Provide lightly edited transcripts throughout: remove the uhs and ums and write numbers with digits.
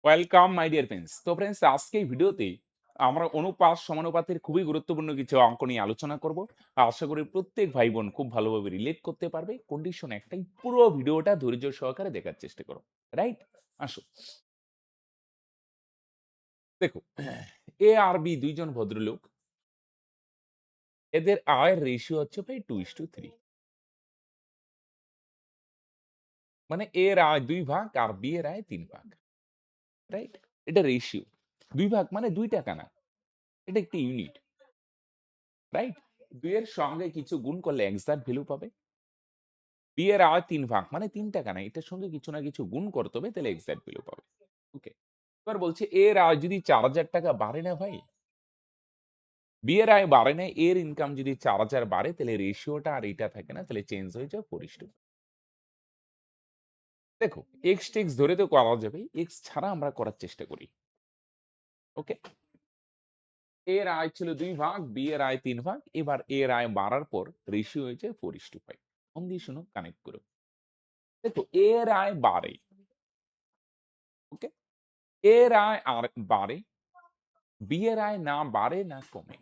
Welcome my dear friends. তো friends আজকে এই ভিডিওতে আমরা অনুপাত সমানুপাতের খুবই গুরুত্বপূর্ণ কিছু অঙ্ক নিয়ে আলোচনা করব। আশা করি প্রত্যেক ভাই বোন খুব ভালোভাবে রিলেট করতে পারবে। কন্ডিশন একটাই, পুরো ভিডিওটা ধৈর্য সহকারে দেখার চেষ্টা করো। রাইট? আসো। দেখো, এ আর বি দুইজন ভদ্রলোক, এদের আয়ের রেশিও হচ্ছে প্রায় 2:3। মানে এর আয় 2 ভাগ আর বি এর আয় 3 ভাগ। রাইট? এটা রেশিও। 2 ভাগ মানে 2 টাকা না। এটা একটি ইউনিট। রাইট? 2 এর সঙ্গে কিছু গুণ করলে এক্সাক্ট ভ্যালু পাবে। বি এর আয় ৩ ভাগ মানে ৩ টাকা না। এটার সঙ্গে কিছু না কিছু গুণ করতে হবে, তাহলে এক্সাক্ট ভ্যালু পাবে। ওকে। এবার বলছে এর আয় যদি ৳৪,০০০ বাড়ে না ভাই, বি এর আয় বাড়ে না, এর ইনকাম যদি ৪,০০০ বাড়ে তাহলে রেশিওটা আর এটা থাকে না, তাহলে চেঞ্জ হয়ে যায় 4:2। দেখো, এক্স টেক্স ধরে তো করা যাবে। এক্স ছাড়া আমরা করার চেষ্টা করি। ওকে? এর আয় ছিল ২ ভাগ, বি এর আয় ৩ ভাগ। এবার এর আয় বাড়ার পর রেশিও হয়েছে 4:5। মন দিয়ে শোনো, কানেক্ট করো। দেখো, এর আয় বাড়ে। ওকে? এর আয় আর বাড়ে, বি এর আয় না বাড়ে না কমে।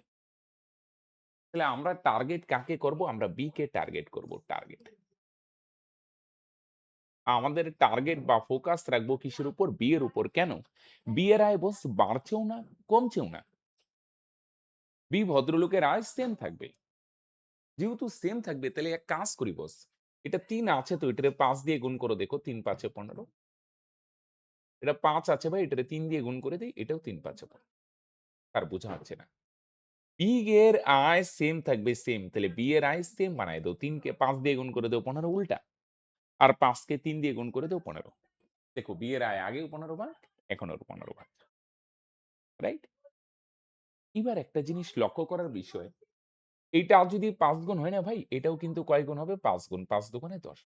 তাহলে আমরা টার্গেট কাকে করব? আমরা বি কে টার্গেট করব। টার্গেট। আমাদের টার্গেট বা ফোকাস রাখবো কিসের উপর? বি এর উপর। কেন? বি এর আয় বস বাড়ছেও না, কমছেও না। বি ভদ্রলোকের আয় সেম থাকবে। যেহেতু সেম থাকবে তাহলে এক কাজ করি বস। এটা ৩ আছে তো এটারে ৫ দিয়ে গুণ করো, দেখো ৩ ৫ এ ১৫। এটা ৫ আছে ভাই, এটারে ৩ দিয়ে গুণ করে দেই, এটাও ৩ ৫ এ ১৫। আর বোঝা হচ্ছে না। বি এর আয় সেম থাকবে, সেম। তাহলে বি এর আয় সেম বানায় দাও। ৩ কে ৫ দিয়ে গুণ করে দাও ১৫, উল্টা। আর ৫ কে ৩ দিয়ে গুণ করে দাও ১৫। দেখো, বিয়ের আয় আগেও ১৫ ভাগ, এখনো ১৫ ভাগ। রাইট? এবার একটা জিনিস লক্ষ্য করার বিষয়, এইটা যদি ৫ গুণ হয় না ভাই, এটাও কিন্তু কয় গুণ হবে? ৫ গুণ। ৫ দোকানে ১০।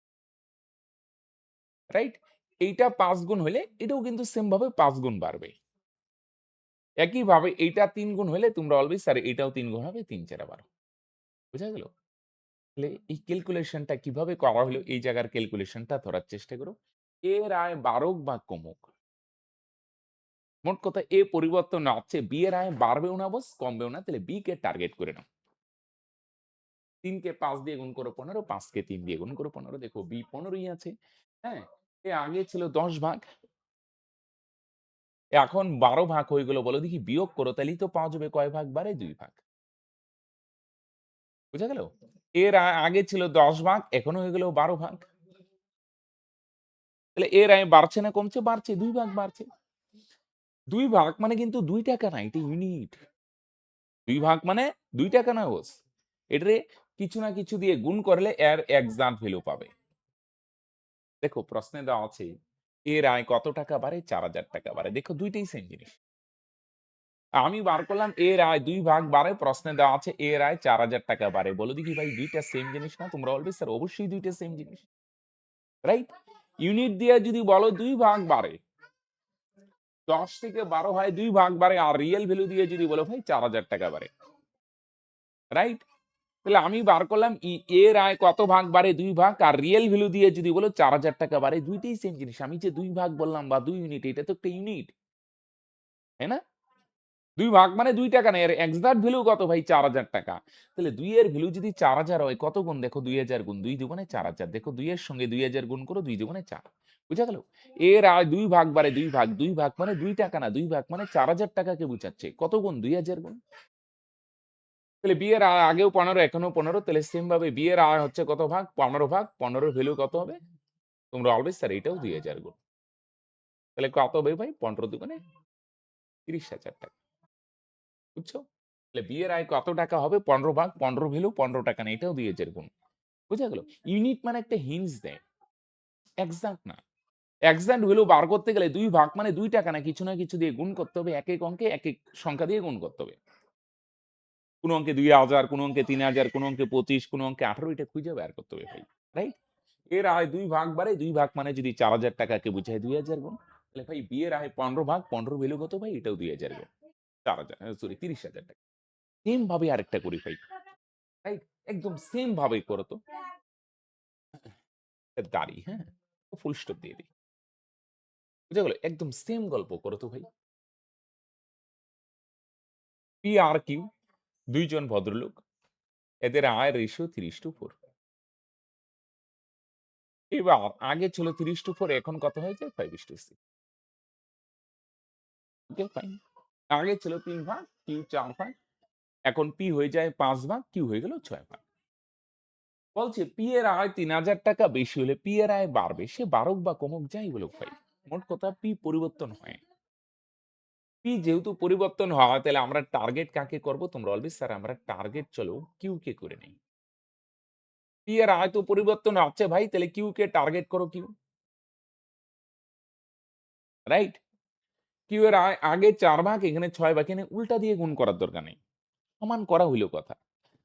রাইট? এইটা ৫ গুণ হইলে এটাও কিন্তু সেম ভাবে ৫ গুণ বাড়বে। একইভাবে এইটা ৩ গুণ হইলে তোমরা অলওয়েজ স্যার এটাও ৩ গুণ হবে, ৩ ৪ 12। বুঝা গেল? তাহলে এই ক্যালকুলেশনটা কিভাবে করা হলো, এই জায়গার ক্যালকুলেশনটা ধরার চেষ্টা করো। এর আয় বাড়ুক বা কমুক, মোট কথা এ পরিবর্তন না হচ্ছে, বি এর আয় বাড়বেও না বস, কমবেও না। তাহলে বি কে টার্গেট করে নাও। ৩ কে ৫ দিয়ে গুণ করো ১৫, ৫ কে ৩ দিয়ে গুণ করো ১৫। দেখো বি ১৫ই আছে। হ্যাঁ? এ আগে ছিল ১০ ভাগ। এখন ১২ ভাগ হয়ে গেল। বলো দেখি, বিয়োগ করো, তাহলেই তো পাওয়া যাবে কয় ভাগ বাড়ে? ২ ভাগ। বুঝা গেল? এর আগে ছিল ১০ ভাগ, এখন হয়ে গেল ১২ ভাগ। তাহলে এর আয় বাড়ছে না কমছে? বাড়ছে, ২ ভাগ বাড়ছে। ২ ভাগ মানে কিন্তু ২ টাকা না, এটা ইউনিট। ২ ভাগ মানে ২ টাকা না বস। এটারে কিছু না কিছু দিয়ে গুণ করলে এর এক্সাক্ট ভ্যালু পাবে। দেখো প্রশ্নে দেওয়া আছে, এর আয় কত টাকা বাড়ে? ৪,০০০ বাড়ে। দেখো ২ টাই সেম জিনিস। আমি বার করলাম এর আয় ২ ভাগ বাড়ে, প্রশ্নে দেওয়া আছে এর আয় ৪,০০০ বাড়ে। বলো দেখি ভাই, ২ টা সেম জিনিস না? তোমরা বলবে স্যার অবশ্যই ২ টা সেম জিনিস। রাইট? ইউনিট দিয়ে যদি বলো ২ ভাগ বাড়ে, ১০ থেকে ১২ হয় ২ ভাগ বাড়ে, আর রিয়েল ভ্যালু দিয়ে যদি বলো ভাই ৪,০০০ বাড়ে। রাইট? তাহলে আমি বার করলাম এর আয় কত ভাগ বাড়ে? ২ ভাগ, আর রিয়েল ভ্যালু দিয়ে যদি বলো ৪,০০০ বাড়ে, ২ টাই সেম জিনিস। আমি যে ২ ভাগ বললাম বা ২ ইউনিট, এটা তো একটা ইউনিট। তাই না? ২ ভাগ মানে ২ টাকা না। এর এক্সাক্ট ভ্যালু কত ভাই? ৪,০০০। তাহলে ২ এর ভ্যালু যদি ৪,০০০ হয়, কত গুণ? দেখো ২,০০০ গুণ। ২ দুগুণে ৪,০০০। দেখো ২ এর সঙ্গে ২,০০০ গুণ করো, ২ দুগুণে ৪। বুঝা গেল? এর আয় ২ ভাগ বাড়ে ২ ভাগ। ২ ভাগ মানে ২ টাকা না। ২ ভাগ মানে ৪,০০০ কে বুঝাচ্ছে। কত গুণ? ২,০০০ গুণ। তাহলে বি এর আয় আগেও ১৫, এখনো ১৫। তাহলে সেম ভাবে বি এর আয় হচ্ছে কত ভাগ? ১৫ ভাগ। ১৫ এর ভ্যালু কত হবে? তোমরা অলওয়েজ স্যার এটাও ২,০০০ গুণ। তাহলে কত হবে ভাই? ১৫ দুগুণে ৩০,০০০ টাকা। বুঝছো? তাহলে বি এর আয় কত টাকা হবে? ১৫ ভাগ। ১৫ ভ্যালু ১৫ টাকা না। এটাও ২,০০০ গুণ। বুঝা গেল? ইউনিট মানে একটা হিন্টস দেয়। এক্সাক্ট না। এক্সাক্ট ভ্যালু বার করতে গেলে ২ ভাগ মানে ২ টাকা না। কিছু না কিছু দিয়ে গুণ করতে হবে। একেক অঙ্কে একেক সংখ্যা দিয়ে গুণ করতে হবে। কোন অঙ্কে ২,০০০, কোন অঙ্কে ৩,০০০, কোন অঙ্কে ২৫, কোন অঙ্কে ১৮, এটা খুঁজে বের করতে হবে ভাই। রাইট? এর আয় ২ ভাগ বাড়ে, ২ ভাগ মানে যদি ৪,০০০ কে বুঝায় ২,০০০ গুণ। তাহলে ভাই বি এর আয় ১৫ ভাগ, ১৫ ভ্যালু কত ভাই? এটাও ২,০০০ গুণ। ৪,০০০ সরি ৩০,০০০ টাকা। সেম ভাবে আরেকটা করি ভাই। রাইট? একদম সেম ভাবে করো তো। দাঁড়ি, হ্যাঁ? ফুল স্টপ দিয়ে দিই। বুঝা গেল? একদম সেম গল্প করো তো ভাই। পি আর কিউ ২ জন ভদ্রলোক। এদের আয় রেশিও ৩০:৪। এবার আগে ছিল ৩০:৪ এখন কত হয়েছে? 5:6। Okay fine. আগে ছিল ৩ ভাগ, কিউ ৪ ভাগ। এখন পি হয়ে যায় ৫ ভাগ, কিউ হয়ে গেল ৬ ভাগ। বলছে পি এর আয় ৳৩,০০০ বেশি হলে পি এর আয় বাড়বে। সে বাড়ুক বা কমুক যাই বলুক ভাই। মোট কথা পি পরিবর্তন হয়। পি যেহেতু পরিবর্তন হয় তাহলে আমরা টার্গেট কাকে করব? তোমরা বলবে স্যার আমরা টার্গেট চলো কিউ কে করে নেই। পি এর আয় তো পরিবর্তন হচ্ছে ভাই তাহলে কিউ কে টার্গেট করো কিউ। রাইট? কিউ এর আয় আগে ৪ ভাগ এখানে ৬ ভাগ এখানে উল্টা দিয়ে গুণ করার দরকার নেই। সমান করা হইল কথা।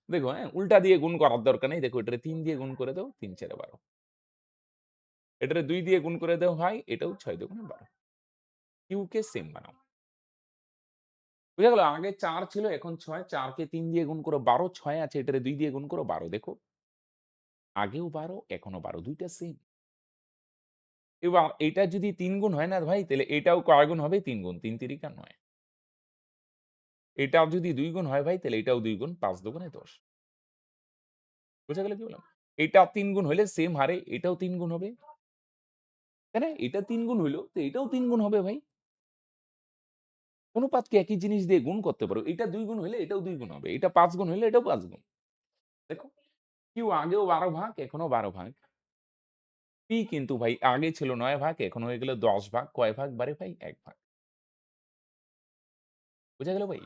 দেখো হ্যাঁ, উল্টা দিয়ে গুণ করার দরকার নেই। দেখো এটারে ৩ দিয়ে গুণ করে দাও ৩ ৪ ১২। এটারে ২ দিয়ে গুণ করে দাও ভাই এটাও ৬ দুগুণে ১২। কিউ কে সেম বানাও। বুঝা গেল? আগে ৪ ছিল এখন ৬ ৪ কে ৩ দিয়ে গুণ করো ১২ ৬ আছে এটারে ২ দিয়ে গুণ করো ১২ দেখো। আগেও ১২ এখনো ১২ ২ টা সেম। এবার এটা যদি ৩ গুণ হয় না ভাই তাহলে এটাও কয় গুণ হবে? ৩ গুণ। ৩ তিরিকা ৯। এটাও যদি ২ গুণ হয় ভাই তাহলে এটাও ২ গুণ ৫ দুগুণে ১০। বুঝা গেল কি বললাম? এটা ৩ গুণ হইলে সেম হারে এটাও ৩ গুণ হবে। তাই না? এটা ৩ গুণ হইল তো এটাও ৩ গুণ হবে ভাই। অনুপাতকে একই জিনিস দিয়ে গুণ করতে পারো। এটা ২ গুণ হইলে এটাও ২ গুণ হবে। এটা ৫ গুণ হইলে এটাও ৫ গুণ। দেখো, কিউ আগেও ১২ ভাগ এখনো ১২ ভাগ। পি কিন্তু ভাই আগে ছিল ৯ ভাগ এখন হয়ে গেল ১০ ভাগ। কয় ভাগ বাড়ে ভাই? ১ ভাগ। বুঝা গেল ভাই?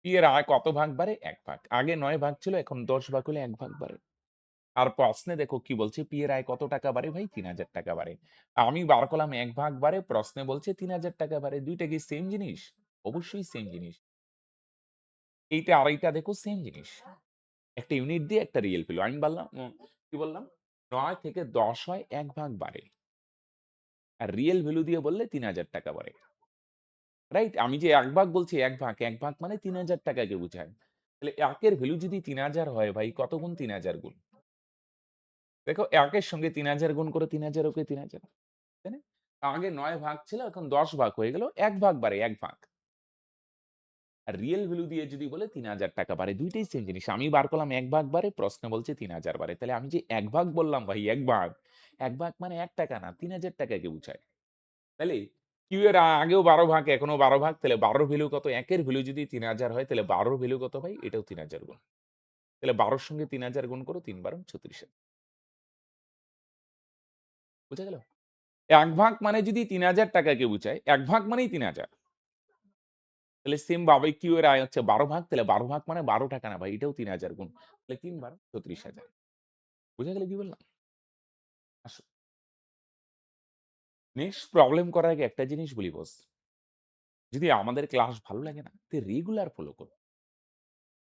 পি এর আয় কত ভাগ বাড়ে? ১ ভাগ। আগে ৯ ভাগ ছিল এখন ১০ ভাগ হলে ১ ভাগ বাড়ে। আর প্রশ্নে দেখো কি বলছে? পি এর আয় কত টাকা বাড়ে ভাই? ৳৩,০০০ বাড়ে। আমি বার করলাম ১ ভাগ বাড়ে, প্রশ্নে বলছে ৳৩,০০০ বাড়ে। ২ টা কি সেম জিনিস? অবশ্যই সেম জিনিস। এইটা আর এইটা দেখো সেম জিনিস। একটা ইউনিট দিয়ে একটা রিয়েল পেল। আমি বললাম কি বললাম? ৯ থেকে ১০ হয় ১ ভাগ বাড়ে। আর রিয়েল ভ্যালু দিয়ে বললে ৳৩,০০০ বাড়ে। রাইট? আমি যে ১ ভাগ বলছি ১ ভাগ, ১ ভাগ মানে ৳৩,০০০ কে বুঝায়। তাহলে ১ এর ভ্যালু যদি ৩,০০০ হয় ভাই কত গুণ ৩,০০০ গুণ? দেখো ১ এর সঙ্গে ৩,০০০ গুণ করো ৩,০০০ ওকে ৩,০০০। তাই না? আগে ৯ ভাগ ছিল এখন ১০ ভাগ হয়ে গেল। ১ ভাগ বাড়ে ১ ভাগ। আর রিয়েল ভ্যালু দিয়ে যদি বলে ৳৩,০০০ বাড়ে। ২ টাই সেম জিনিস। আমি বার করলাম ১ ভাগ বাড়ে, প্রশ্নে বলছে ৩,০০০ বাড়ে। তাহলে আমি যে ১ ভাগ বললাম ভাই ১ ভাগ, ১ ভাগ মানে ৳১ না ৳৩,০০০ কে বুঝায়। তাইলে কিউ এর আগেও ১২ ভাগ এখনো ১২ ভাগ তাহলে ১২ র ভ্যালু কত? ১ এর ভ্যালু যদি ৩,০০০ হয় তাহলে ১২ র ভ্যালু কত ভাই? এটাও ৩,০০০ গুণ। তাহলে ১২ র সঙ্গে ৩,০০০ গুণ করো ৩ ১২ ৩৬,০০০। বুঝা গেল? ১ ভাগ মানে যদি ৳৩,০০০ কে বুঝায়, ১ ভাগ মানেই ৩,০০০। তাহলে সেম ভাবে কিউ এর আয় হচ্ছে ১২ ভাগ, তাহলে ১২ ভাগ মানে ৳১২ না ভাই, এটাও ৩,০০০ গুণ। তাহলে ৩ ১২ ৩৬,০০০। বুঝা গেল কি বললাম? আসো নেক্সট প্রবলেম করার আগে একটা জিনিস বলি বস, যদি আমাদের ক্লাস ভালো লাগে না, তে রেগুলার ফলো করো।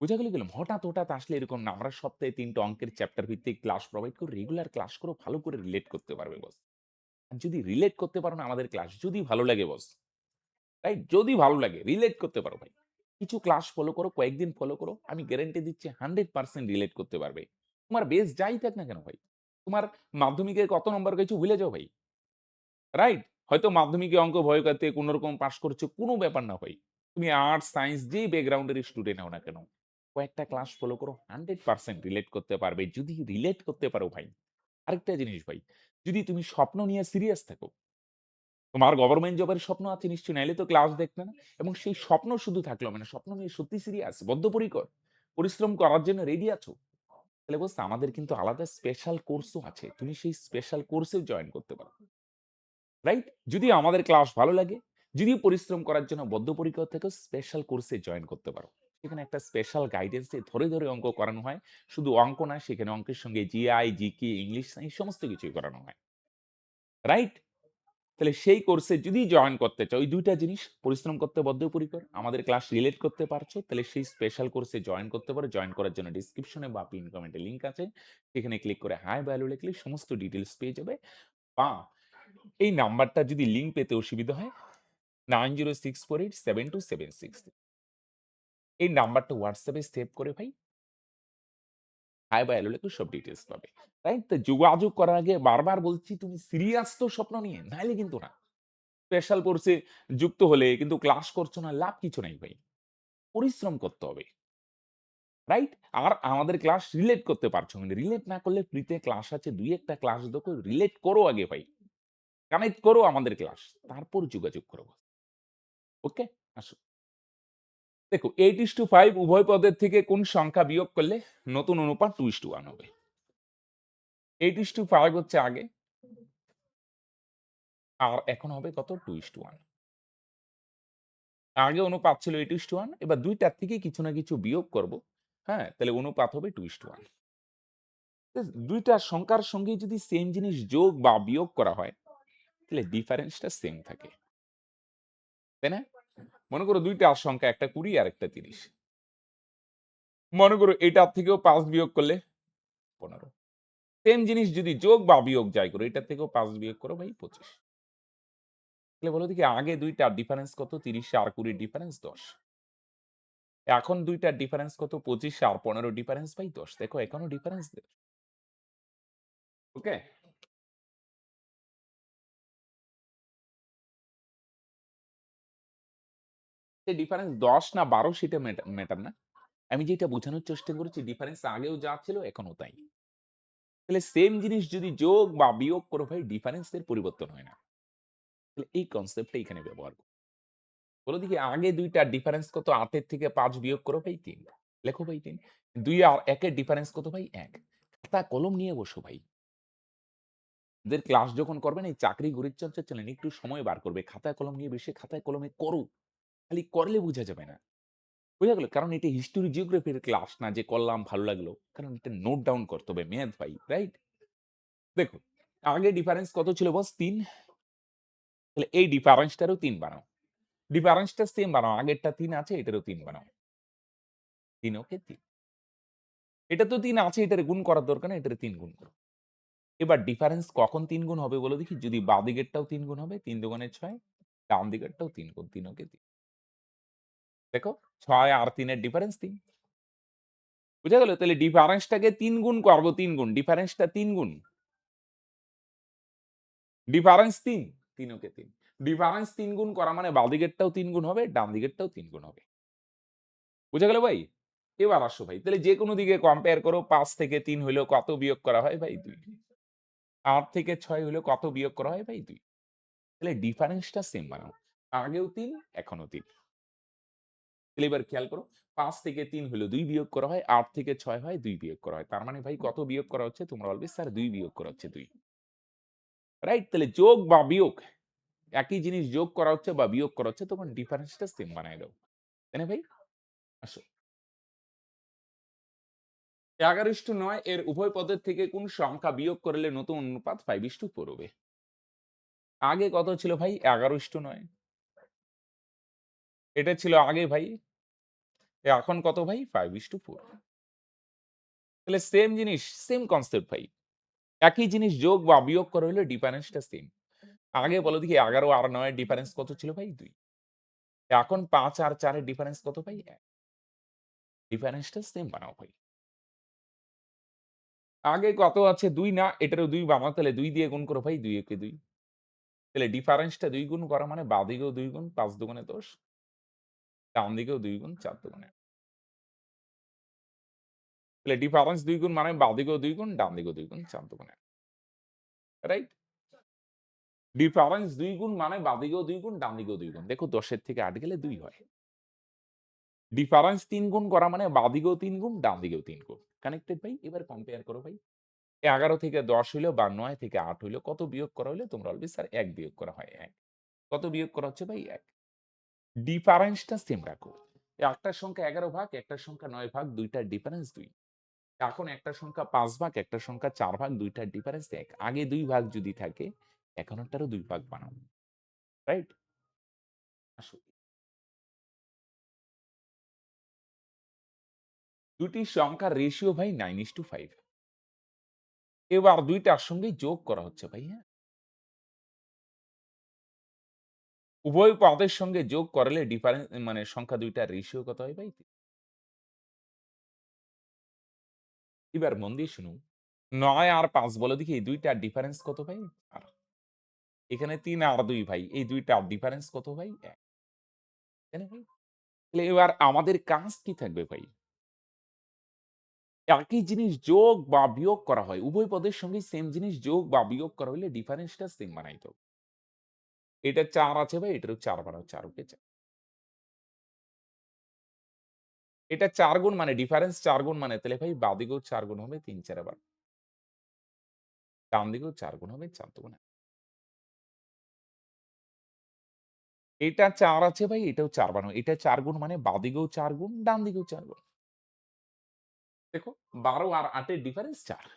বুঝা গেল কি বললাম? হঠাৎ আসলে এরকম না। আমরা সপ্তাহে ৩ টা অঙ্কের চ্যাপ্টার ভিত্তিক ক্লাস প্রোভাইড করি। রেগুলার ক্লাস করো, ভালো করে রিলেট করতে পারবে বস। আর যদি রিলেট করতে পারো না আমাদের ক্লাস, যদি ভালো লাগে বস, রাইট? যদি ভালো লাগে রিলেট করতে পারো ভাই। কিছু ক্লাস ফলো করো, কয়েকদিন ফলো করো। আমি গ্যারান্টি দিচ্ছি 100% রিলেট করতে পারবে। তোমার বেস যাই থাক না কেন ভাই। তোমার মাধ্যমিকে কত নম্বর পেয়েছো ভুলে যাও ভাই। রাইট? হয়তো মাধ্যমিকে অঙ্ক ভয় করতে কোনরকম পাস করেছো, কোন ব্যাপার না ভাই। তুমি আর্টস, সায়েন্স যেই ব্যাকগ্রাউন্ডের স্টুডেন্ট হও না কেন, কয়েকটা ক্লাস ফলো করো 100% রিলেট করতে পারবে। যদি রিলেট করতে পারো ভাই। আরেকটা জিনিস ভাই, যদি তুমি স্বপ্ন নিয়ে সিরিয়াস থাকো তোমার গভর্নমেন্ট জবের স্বপ্ন আছে নিশ্চয়ই, নাইলে তো ক্লাস দেখতে না। এবং সেই স্বপ্ন শুধু থাকলো মানে স্বপ্ন নিয়ে সত্যি সিরিয়াস, বদ্ধপরিকর, পরিশ্রম করার জন্য রেডি আছো। তাহলে বস আমাদের কিন্তু আলাদা স্পেশাল কোর্সও আছে। তুমি সেই স্পেশাল কোর্সেও জয়েন করতে পারো। রাইট? যদি আমাদের ক্লাস ভালো লাগে, যদি পরিশ্রম করার জন্য বদ্ধপরিকর থেকেও স্পেশাল কোর্সে জয়েন করতে পারো। সেখানে একটা স্পেশাল গাইডেন্স এ ধরে অঙ্ক করানো হয়। শুধু অঙ্ক না, সেখানে অঙ্কের সঙ্গে জিআই, জিকে, ইংলিশ, সায়েন্স সমস্ত কিছুই করানো হয়। রাইট? তাহলে সেই কোর্সে যদি জয়েন করতে চাও, ওই ২ টা জিনিস পরিশ্রম করতে বদ্ধপরিকর, আমাদের ক্লাস রিলেট করতে পারছো, তাহলে সেই স্পেশাল কোর্সে জয়েন করতে পারো। জয়েন করার জন্য ডেসক্রিপশনে বা পিন কমেন্টে লিংক আছে। সেখানে ক্লিক করে হাই বা হ্যালো লিখলে সমস্ত ডিটেইলস পেয়ে যাবে। বা এই নাম্বারটা যদি লিংক পেতে অসুবিধা হয় 9064872766 এই নাম্বারটা WhatsApp এ সেভ করে ভাই হাই বা হ্যালো লিখে সব ডিটেইলস পাবে। রাইট? তো যোগাযোগ করার আগে বারবার বলছি তুমি সিরিয়াস তো স্বপ্ন নিয়ে, নাইলে কিন্তু না। স্পেশাল কোর্সে যুক্ত হলে কিন্তু ক্লাস করছো না, লাভ কিছু নাই ভাই। পরিশ্রম করতে হবে। রাইট? আর আমাদের ক্লাস রিলেট করতে পারছো না। রিলেট না করলে ফ্রিতে ক্লাস আছে ২-১ টা ক্লাস দেখো, রিলেট করো আগে ভাই। কানেক্ট করো আমাদের ক্লাস। তারপর যোগাযোগ করো। ওকে? আসো। দেখো 8:5 উভয় পদের থেকে কোন সংখ্যা বিয়োগ করলে নতুন অনুপাত 2:1 হবে? 8:5 হচ্ছে আগে। আর এখন হবে কত? 2:1। আগে অনুপাত ছিল 8:1, এবার ২ টার থেকে কিছু না কিছু বিয়োগ করব। হ্যাঁ? তাহলে অনুপাত হবে 2:1। ২ টা সংখ্যার সঙ্গে যদি সেম জিনিস যোগ বা বিয়োগ করা হয়, তাহলে ডিফারেন্সটা সেম থাকে। তাই না? মনে করো ২ টা সংখ্যা, একটা ২০ আর একটা ৩০। মনে করো এটার থেকেও ৫ বিয়োগ করলে ১৫। সেম জিনিস যদি যোগ বা বিয়োগ যাই করো, এটার থেকেও ৫ বিয়োগ করো ভাই ২৫। তাহলে বলো দেখি আগে ২ টার ডিফারেন্স কত? ৩০ আর ২০ ডিফারেন্স ১০। এখন ২ টার ডিফারেন্স কত? ২৫ আর ১৫ ডিফারেন্স ভাই ১০। দেখো এখনো ডিফারেন্স ওকে? এই ডিফারেন্স ১০ না ১২ সেটা ম্যাটার না। আমি যেটা বোঝানোর চেষ্টা করেছি ডিফারেন্স আগেও যা ছিল এখনো তাই। তাহলে সেম জিনিস যদি যোগ বা বিয়োগ করো ভাই ডিফারেন্স এর পরিবর্তন হয় না। তাহলে এই কনসেপ্টটা এখানে ব্যবহার করো। বলো দেখি আগে ২ টার ডিফারেন্স কত? ৮ এর থেকে ৫ বিয়োগ করো ভাই ৩। লেখো ভাই ৩। ২ আর ১ এর ডিফারেন্স কত ভাই? ১। খাতা কলম নিয়ে বসো ভাই। এদের ক্লাস যখন করবেন এই চাকরি গরিবচর্চার চ্যানেলে একটু সময় বার করবে। খাতায় কলম নিয়ে বসে খাতায় কলমে করো। খালি করলে বুঝা যাবে না। বোঝা গেল? কারণ এটা হিস্টোরি জিওগ্রাফির ক্লাস না যে করলাম ভালো লাগলো। কারণ এটা নোট ডাউন করতে হবে ম্যাথ ভাই, রাইট? দেখো, আগে ডিফারেন্স কত ছিল বস? ৩। তাহলে এই ডিফারেন্সটারও ৩ বানাও। ডিফারেন্সটা সেম বানাও। আগেরটা ৩ আছে, এটারও ৩ বানাও। ৩ ওকে ৩। এটা তো ৩ আছে, এটারে গুণ করার দরকার নেই, এটারে ৩ গুণ করো। এবার ডিফারেন্স কখন ৩ গুণ হবে বলো দেখি? যদি বাঁ দিকেরটাও ৩ গুণ হবে, ৩ দুগুণে ৬, ডান দিকেরটাও ৩ গুণ, ৩ ওকে ৩। দেখো ৬ আর ৩ এর ডিফারেন্স ৩। বুঝা গেল? তাহলে ডিফারেন্সটাকে ৩ গুণ করব, ৩ গুণ। ডিফারেন্সটা ৩ গুণ। ডিফারেন্স ৩, ৩ ওকে ৩। ডিফারেন্স ৩ গুণ করা মানে বাঁ দিকেরটাও ৩ গুণ হবে, ডান দিকেরটাও ৩ গুণ হবে। বুঝা গেল ভাই? এবার আসো ভাই। তাহলে যেকোনো দিকে কম্পেয়ার করো। ৫ থেকে ৩ হইলেও কত বিয়োগ করা হয় ভাই? ২। ৮ থেকে ৬ হইলেও কত বিয়োগ করা হয় ভাই? ২। তাহলে ডিফারেন্সটা সেম বানাও। আগেও ৩, এখনো ৩। তাহলে এবার খেয়াল করো। ৫ থেকে ৩ হইলেও ২ বিয়োগ করা হয়, ৮ থেকে ৬ হয় ২ বিয়োগ করা হয়। তার মানে ভাই কত বিয়োগ করা হচ্ছে? তোমরা বলবে স্যার ২ বিয়োগ করা হচ্ছে ২। রাইট? তাহলে যোগ বা বিয়োগ একই জিনিস যোগ করা হচ্ছে বা বিয়োগ করা হচ্ছে তখন ডিফারেন্সটা সেম বানায় দাও। তাই না ভাই? আসো। ১১:৯ এর উভয় পদের থেকে কোন সংখ্যা বিয়োগ করলে নতুন অনুপাত 5:4 হবে? আগে কত ছিল ভাই? ১১:৯। এটা ছিল আগে ভাই। এখন কত ভাই? 5:4। তাহলে সেম জিনিস, সেম কনসেপ্ট ভাই। একই জিনিস যোগ বা বিয়োগ করা হলে ডিফারেন্সটা সেম। আগে বলো দেখি ১১ আর ৯ এর ডিফারেন্স কত ছিল ভাই? ২। এখন ৫ আর ৪ এর ডিফারেন্স কত ভাই? ১। ডিফারেন্সটা সেম বানাও ভাই। আগে কত আছে? ২ না, এটারও ২ বানাও। তাহলে ২ দিয়ে গুণ করো ভাই। ২ একে ২। তাহলে ডিফারেন্সটা ২ গুণ করা মানে বাঁ দিকেও ২ গুণ, ৫ দুগুণে ১০। ডান দিকেও ২ গুণ, ৪ দুগুণে। তাহলে ডিফারেন্স ২ গুণ মানে বাঁ দিকেও ২ গুণ, ডান দিকেও ২ গুণ, ৪ দুগুণে। রাইট? ডিফারেন্স ২ গুণ মানে বাঁ দিকেও ২ গুণ, ডান দিকেও ২ গুণ। দেখো ১০ এর থেকে ৮ গেলে ২ হয়। ডিফারেন্স ৩ গুণ করা মানে বাঁ দিকেও ৩ গুণ, ডান দিকেও ৩ গুণ। কানেক্টেড ভাই? এবার কম্পেয়ার করো ভাই। ১১ থেকে ১০ হইলো বা ৯ থেকে ৮ হইলো কত বিয়োগ করা হইলে তোমরা বলবে স্যার ১ বিয়োগ করা হয় ১। কত বিয়োগ করা হচ্ছে ভাই? ১। ডিফারেন্সটা সেম রাখো। একটার সংখ্যা ১১ ভাগ, একটার সংখ্যা ৯ ভাগ, ২ টার ডিফারেন্স ২। এখন একটার সংখ্যা ৫ ভাগ, একটার সংখ্যা ৪ ভাগ, ২ টার ডিফারেন্স ১। আগে ২ ভাগ যদি থাকে, এখনেরটারও ২ ভাগ বানাও। রাইট? আসো। দুটি সংখ্যার রেশিও ভাই 9:5। এবার ২ টার সঙ্গেই যোগ করা হচ্ছে ভাই, হ্যাঁ? উভয় পদের সঙ্গে যোগ করলে মানে সংখ্যা ২ টার রেশিও কত হয় ভাই? এবার মন দিয়ে শুনুন। ৯ আর ৫ বলো দেখি এই ২ টার ডিফারেন্স কত ভাই? ৪। এখানে ৩ আর ২ ভাই। এই ২ টার ডিফারেন্স কত ভাই? ১, তাই না ভাই? তাহলে এবার আমাদের কাজ কি থাকবে ভাই? একই জিনিস যোগ বা বিয়োগ করা হয়। উভয় পদের সঙ্গেই সেম জিনিস যোগ বা বিয়োগ করা হইলে ডিফারেন্সটা সেম বানাইতে হবে। এটা ৪ আছে ভাই, এটারও ৪ বানাও, ৪ কে ৪। এটা ৪ গুণ মানে ডিফারেন্স ৪ গুণ মানে তাহলে ভাই বাঁদিকেও ৪ গুণ হবে ৩ ৪ বার। ডান দিকেও ৪ গুণ হবে ৪ দুগুণে। এটা ৪ আছে ভাই, এটাও ৪ বানাও। এটা ৪ গুণ মানে বাঁদিকেও ৪ গুণ, ডান দিকেও ৪ গুণ। দেখো ১২ আর ৮ এর ডিফারেন্স ৪।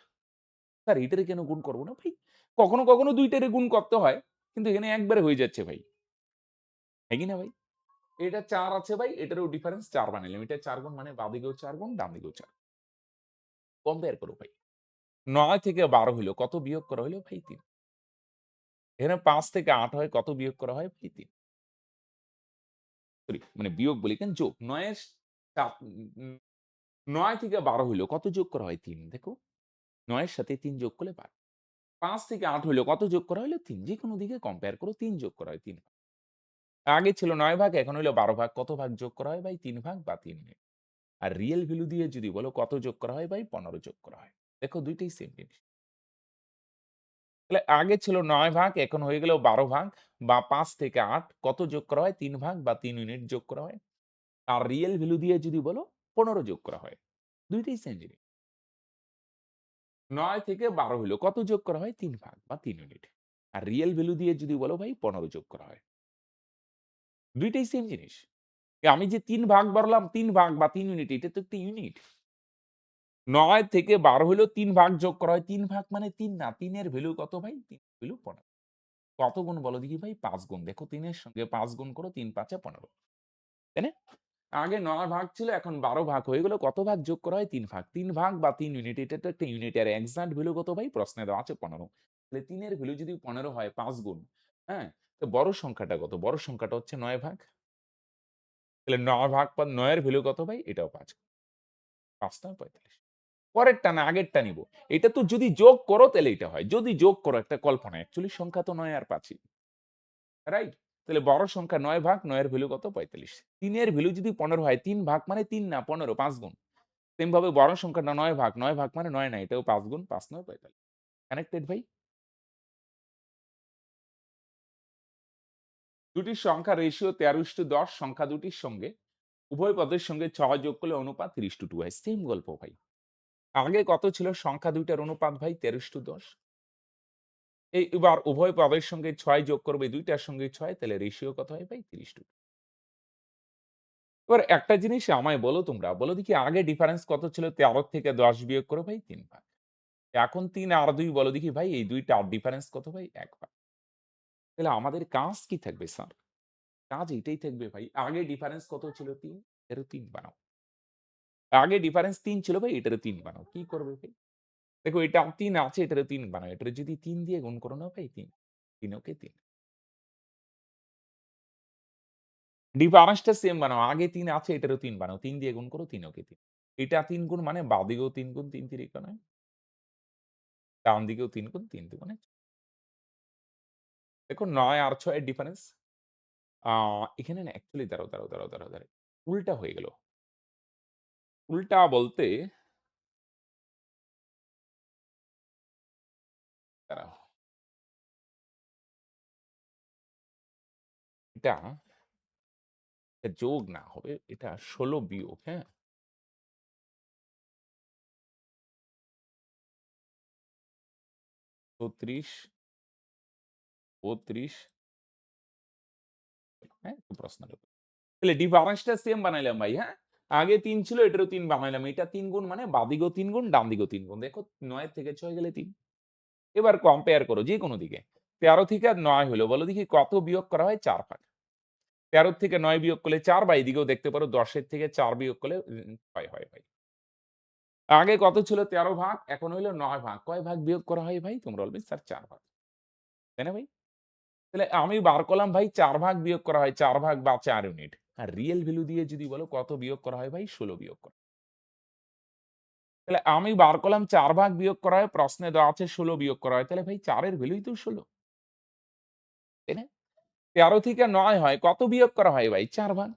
স্যার এটারে কেন গুণ করব না ভাই? কখনো, কখনো ২ টারে গুণ করতে হয়। কিন্তু এখানে একবারে হয়ে যাচ্ছে ভাই। হ্যাঁ কি না ভাই? এটা ৪ আছে ভাই, এটারও ডিফারেন্স ৪ বানাইলাম। এটা ৪ গুণ মানে বাঁদিকেও ৪ গুণ, ডান দিকেও ৪। কম্পেয়ার করো ভাই। ৯ থেকে ১২ হইল, কত বিয়োগ করা হইল? ভাই ৩। এখানে ৫ থেকে ৮ হয়, কত বিয়োগ করা হয়? ভাই ৩। সরি মানে বিয়োগ বলি কেন যোগ। ৯ এর সা উম ৯ থেকে ১২ হইল, কত যোগ করা হয়? ৩। দেখো ৯ এর সাথে ৩ যোগ করলে ১২। ৫ থেকে ৮ হইল, কত যোগ করা হইল? ৩। যেকোনো দিকে কম্পেয়ার করো ৩ যোগ করা হয় ৩ ভাগ। আগে ছিল ৯ ভাগ, এখন হইল ১২ ভাগ। কত ভাগ যোগ করা হয় ভাই? ৩ ভাগ বা ৩ ভাগ। আর রিয়াল ভ্যালু দিয়ে যদি বলো কত যোগ করা হয় ভাই? ১৫ যোগ করা হয়। দেখো ২ টাই সেম জিনিস। তাহলে আগে ছিল ৯ ভাগ, এখন হয়ে গেল ১২ ভাগ বা ৫ থেকে ৮ কত যোগ করা হয়? ৩ ভাগ বা ৩ ইউনিট যোগ করা হয়। আর রিয়াল ভ্যালু দিয়ে যদি বলো ১৫ যোগ করা হয়। ২ টাই সেম জিনিস। ৯ থেকে ১২ হইল, কত যোগ করা হয়? ৩ ভাগ বা ৩ ইউনিট। আর রিয়াল ভ্যালু দিয়ে যদি বলো ভাই ১৫ যোগ করা হয়। ২ টাই সেম জিনিস। আমি যে ৩ ভাগ বললাম ৩ ভাগ বা ৩ ইউনিট এটা তো একটা ইউনিট। ৯ থেকে ১২ হইলেও ৩ ভাগ যোগ করা হয়। ৩ ভাগ মানে ৩ না। ৩ এর ভ্যালু কত ভাই? ৩ ভ্যালু ১৫। কত গুণ বলো দেখি ভাই? ৫ গুণ। দেখো ৩ এর সঙ্গে ৫ গুণ করো ৩ ৫ এ ১৫। তাই না? আগে ৯ ভাগ ছিল এখন ১২ ভাগ হয়ে গেল। কত ভাগ যোগ করা হয়? ৩ ভাগ। ৩ ভাগ বা ৩ ইউনিট এটা তো একটা ইউনিট। আর এক্সাক্ট ভ্যালু কত ভাই? প্রশ্নে দেওয়া আছে ১৫। তাহলে ৩ এর ভ্যালু যদি ১৫ হয় ৫ গুণ, হ্যাঁ? তো বড় সংখ্যাটা কত? বড় সংখ্যাটা হচ্ছে ৯ ভাগ। তাহলে ৯ ভাগ ৯ এর ভ্যালু কত ভাই? এটাও ৫। ৫ নং ৪৫। পরেরটা না আগেরটা নিব। এটা তো যদি যোগ করো তাহলে এটা হয়। যদি যোগ করো একটা কল্পনা। অ্যাকচুয়ালি সংখ্যা তো ৯ আর ৫ ই। রাইট? তাহলে বড় সংখ্যা ৯ ভাগ ৯ এর ভ্যালু কত? ৪৫। ৩ এর ভ্যালু যদি ১৫ হয় ৩ ভাগ মানে ৩ না ১৫ ৫ গুণ। সেম ভাবে বড় সংখ্যাটা ৯ ভাগ। ৯ ভাগ মানে ৯ না এটাও ৫ গুণ ৫ ৯ ৪৫। কানেক্টেড ভাই? দুটি সংখ্যার রেশিও ১৩:১০ সংখ্যা দুটির সঙ্গে উভয় পদের সঙ্গে ৬ যোগ করলে অনুপাত ৩:২ হয়। সেম গল্প ভাই। আগে কত ছিল সংখ্যা ২ টার অনুপাত ভাই ১৩:১০। এবার উভয় পদের সঙ্গে ৬ যোগ করবে ২ টার সঙ্গে ৬ তাহলে রেশিও কত হয় ভাই? ৩:২। এবার একটা জিনিস আমায় বলো তোমরা, বলো দেখি আগে ডিফারেন্স কত ছিল? ১৩ থেকে ১০ বিয়োগ করো ভাই ৩ ভাগ। এখন ৩ আর ২ বলো দেখি ভাই এই ২ টার ডিফারেন্স কত ভাই? ১ ভাগ। তাহলে আমাদের কাজ কি থাকবে স্যার? কাজ এটাই থাকবে ভাই। আগে ডিফারেন্স কত ছিল? ৩, এরও ৩ বানাও। আগে ডিফারেন্স ৩ ছিল ভাই, এটারও ৩ বানাও। কি করবে ভাই? দেখো এটা ৩ আছে, এটারও ৩ বানাও। এটারে যদি ৩ দিয়ে গুণ করো না ভাই ৩, ৩ ওকে ৩। ডিফারেন্সটা সেম বানাও। আগে ৩ আছে, এটারও ৩ বানাও। ৩ দিয়ে গুণ করো ৩ ওকে ৩। এটা ৩ গুণ মানে বাঁদিকেও ৩ গুণ ৩ তিরিকা ৯। ডান দিকেও ৩ গুণ ৩ দুগুণে। দেখো ৯ আর ৬ এর ডিফারেন্স। আ এখানে না অ্যাকচুয়ালি দাঁড়াও। উল্টা হয়ে গেল। উল্টা বলতে দাঁড়াও। এটা যোগ না হবে। এটা ১৬ বিয়োগ, হ্যাঁ? ৩৬, ৩২, হ্যাঁ? একটু প্রশ্নটা তাহলে ডিফারেন্সটা সেম বানাইলাম ভাই, হ্যাঁ? আগে ৩ ছিল এটারও ৩ বানাইলাম। এটা ৩ গুণ মানে বাঁদিকেও ৩ গুণ, ডান দিকেও ৩ গুণ। দেখো ৯ থেকে ৬ গেলে ৩। এবার কম্পেয়ার করো যেকোনো দিকে। ১৩ থেকে ৯ হলো। বলো দেখি কত বিয়োগ করা হয়? ৪ ভাগ। ১৩ থেকে ৯ বিয়োগ করলে ৪ বা এদিকেও দেখতে পারো ১০ এর থেকে ৪ বিয়োগ করলে ৬ হয় ভাই। আগে কত ছিল? ১৩ ভাগ, এখন হইলো ৯ ভাগ। কয় ভাগ বিয়োগ করা হয় ভাই? তোমরা বলবে স্যার ৪ ভাগ। তাই না ভাই? তাহলে আমি বার করলাম ভাই ৪ ভাগ বিয়োগ করা হয় ৪ ভাগ বা ৪ ইউনিট। আর রিয়াল ভ্যালু দিয়ে যদি বলো কত বিয়োগ করা হয় ভাই? ১৬ বিয়োগ করা। তাহলে আমি বার করলাম ৪ ভাগ বিয়োগ করা হয়, প্রশ্নে দেওয়া আছে ১৬ বিয়োগ করা হয়। তাহলে ভাই ৪ এর ভ্যালুই তো ১৬। তাই না? ১৩ থেকে ৯ হয়, কত বিয়োগ করা হয় ভাই? ৪ ভাগ।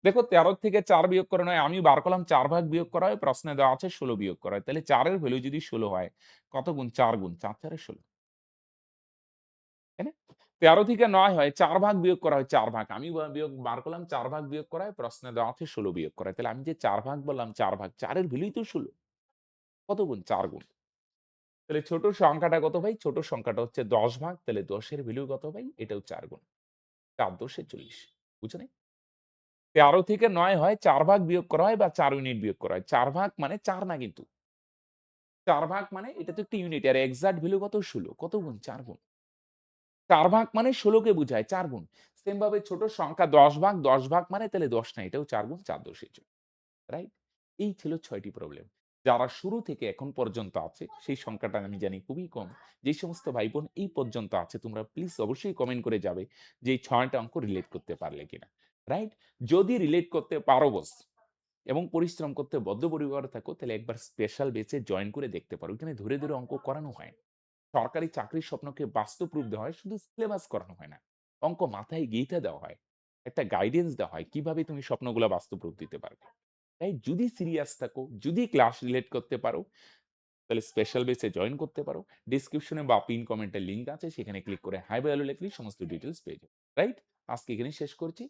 দেখো ১৩ থেকে ৪ বিয়োগ করে নয়, আমি বার করলাম ৪ ভাগ বিয়োগ করা হয়, প্রশ্নে দেওয়া আছে ১৬ বিয়োগ করা হয়। তাহলে ৪ এর ভ্যালু যদি ১৬ হয়, কত গুণ? ৪ গুণ। ৪ ৪ এ ১৬, তাই না? ১৩ থেকে ৯ হয়, ৪ ভাগ বিয়োগ করা হয় ৪ ভাগ। আমি বিয়োগ বার করলাম ৪ ভাগ বিয়োগ করা হয়, প্রশ্নে দেওয়া আছে ১৬ বিয়োগ করা হয়। তাহলে আমি যে ৪ ভাগ বললাম ৪ ভাগ, ৪ এর ভ্যালুই তো ১৬। কত গুণ? ৪ গুণ। তাহলে ছোট সংখ্যাটা কত ভাই? ছোট সংখ্যাটা হচ্ছে ১০ ভাগ। তাহলে ১০ এর ভ্যালু কত ভাই? এটাও ৪ গুণ। ৪ ১০ এ ৪০। বুঝো নাই? ১৩ থেকে ৯ হয়, ৪ ভাগ বিয়োগ করা হয় বা ৪ ইউনিট বিয়োগ করা হয়। ৪ ভাগ মানে ৪ না কিন্তু। ৪ ভাগ মানে এটা তো একটা ইউনিট। আর এক্সাক্ট ভ্যালু কত? ১৬। কত গুণ? ৪ গুণ। ৪ ভাগ মানে ১৬ কে বুঝায় ৪ গুণ। সেম ভাবে ছোট সংখ্যা ১০ ভাগ মানে তাহলে ১০ না, এটাও ৪ গুণ, ৪ ১০ এ ৪০। রাইট? এই ছিল ৬ টি প্রবলেম। যারা শুরু থেকে এখন পর্যন্ত আছে, সেই সংখ্যাটা আমি জানি খুবই কম। যেই সমস্ত ভাই-বোন এই পর্যন্ত আছে, তোমরা প্লিজ অবশ্যই কমেন্ট করে যাবে যে এই ৬ টা অঙ্ক রিলেট করতে পারলে কিনা। রাইট? যদি রিলেট করতে পারো বস এবং পরিশ্রম করতে বদ্ধপরিকর থাকো, তাহলে একবার স্পেশাল বেচে জয়েন করে দেখতে পারো। এখানে ধরে, ধরে অঙ্ক করানো হয় না। সরকারি চাকরির স্বপ্নকে বাস্তব রূপ দেওয়া হয়, শুধু সিলেবাস করানো হয় না। অঙ্ক মাথায় গেঁথে দেওয়া হয়। একটা গাইডেন্স দেওয়া হয় কিভাবে তুমি স্বপ্নগুলা বাস্তব রূপ দিতে পারবে। তাই যদি সিরিয়াস থাকো, যদি ক্লাস রিলেট করতে পারো, তাহলে স্পেশাল বেসে জয়েন করতে পারো। ডেসক্রিপশনে বা পিন কমেন্টে লিংক আছে, সেখানে ক্লিক করে হাই ভাই হ্যালো লিখলেই সমস্ত ডিটেইলস পেয়ে যাবে। রাইট? আজকে এখানেই শেষ করছি।